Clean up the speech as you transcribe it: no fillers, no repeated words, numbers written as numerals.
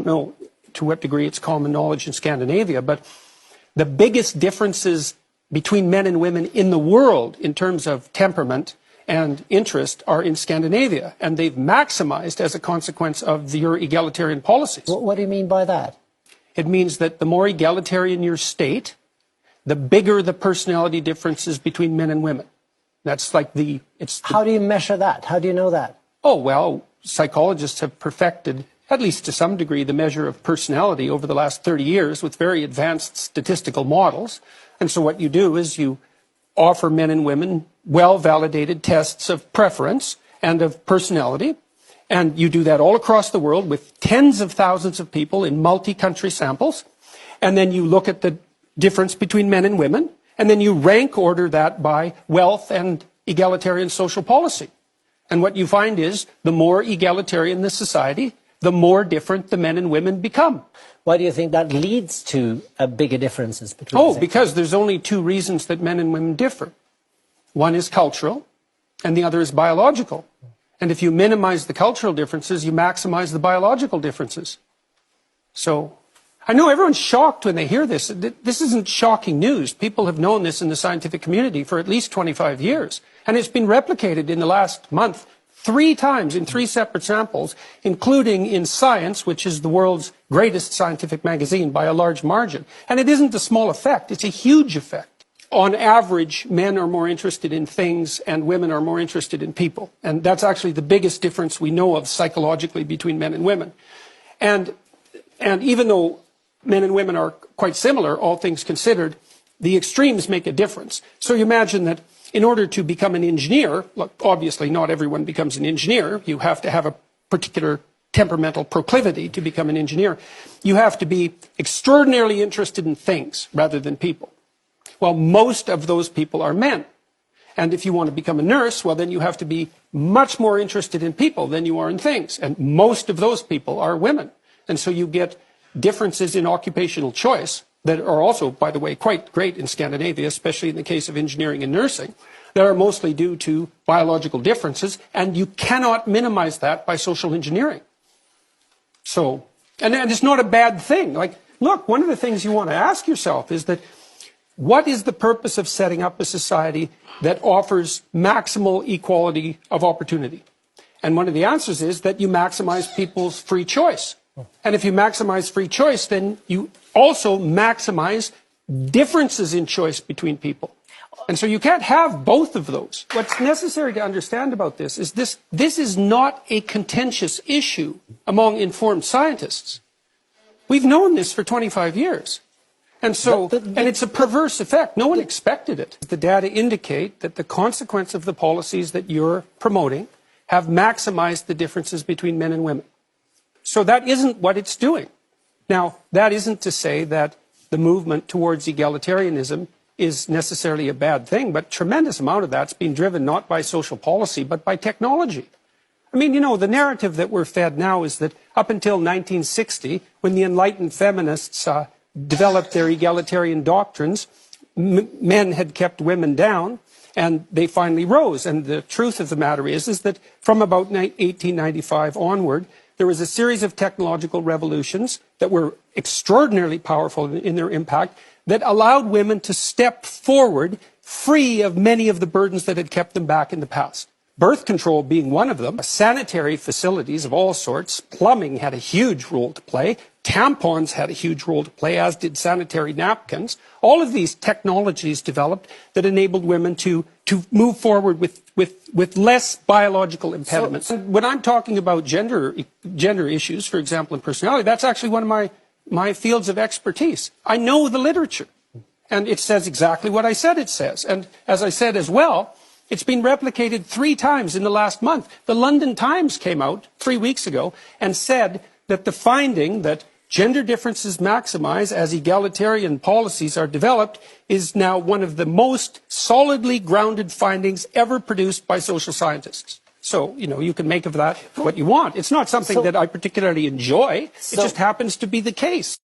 know to what degree it's common knowledge in Scandinavia, but the biggest differences between men and women in the world in terms of temperament and interest are in Scandinavia, and they've maximized as a consequence of your egalitarian policies. What do you mean by that? It means that the more egalitarian your state, the bigger the personality differences between men and women. That's like How do you measure that? How do you know that? Oh, well, psychologists have perfected, at least to some degree, the measure of personality over the last 30 years with very advanced statistical models. And so what you do is you offer men and women well-validated tests of preference and of personality. And you do that all across the world with tens of thousands of people in multi-country samples. And then you look at the difference between men and women. And then you rank order that by wealth and egalitarian social policy. And what you find is the more egalitarian the society, the more different the men and women become. Why do you think that leads to bigger differences between the sexes? Because there's only two reasons that men and women differ. One is cultural, and the other is biological. And if you minimize the cultural differences, you maximize the biological differences. So, I know everyone's shocked when they hear this. This isn't shocking news. People have known this in the scientific community for at least 25 years. And it's been replicated in the last month 3 times in 3 separate samples, including in Science, which is the world's greatest scientific magazine by a large margin. And it isn't a small effect, it's a huge effect. On average, men are more interested in things and women are more interested in people. And that's actually the biggest difference we know of psychologically between men and women. And even though men and women are quite similar, all things considered, the extremes make a difference. So you imagine that in order to become an engineer, look, obviously not everyone becomes an engineer. You have to have a particular temperamental proclivity to become an engineer. You have to be extraordinarily interested in things rather than people. Well, most of those people are men. And if you want to become a nurse, well, then you have to be much more interested in people than you are in things. And most of those people are women. And so you get differences in occupational choice that are also, by the way, quite great in Scandinavia, especially in the case of engineering and nursing, that are mostly due to biological differences, and you cannot minimize that by social engineering. So, and it's not a bad thing. Like, look, one of the things you want to ask yourself is that, what is the purpose of setting up a society that offers maximal equality of opportunity? And one of the answers is that you maximize people's free choice. And if you maximize free choice, then you also maximize differences in choice between people. And so you can't have both of those. What's necessary to understand about this is this is not a contentious issue among informed scientists. We've known this for 25 years. And so, and it's a perverse effect. No one expected it. The data indicate that the consequence of the policies that you're promoting have maximized the differences between men and women. So that isn't what it's doing. Now, that isn't to say that the movement towards egalitarianism is necessarily a bad thing, but a tremendous amount of that's being driven not by social policy, but by technology. I mean, you know, the narrative that we're fed now is that up until 1960, when the enlightened feminists developed their egalitarian doctrines, men had kept women down, and they finally rose. And the truth of the matter is that from about 1895 onward, there was a series of technological revolutions that were extraordinarily powerful in their impact that allowed women to step forward free of many of the burdens that had kept them back in the past. Birth control being one of them, sanitary facilities of all sorts, plumbing had a huge role to play, tampons had a huge role to play, as did sanitary napkins. All of these technologies developed that enabled women to move forward with less biological impediments. So, when I'm talking about gender issues, for example, in personality, that's actually one of my fields of expertise. I know the literature, and it says exactly what I said it says. And as I said as well, it's been replicated 3 times in the last month. The London Times came out 3 weeks ago and said that the finding that gender differences maximize as egalitarian policies are developed is now one of the most solidly grounded findings ever produced by social scientists. So, you know, you can make of that what you want. It's not something that I particularly enjoy. It just happens to be the case.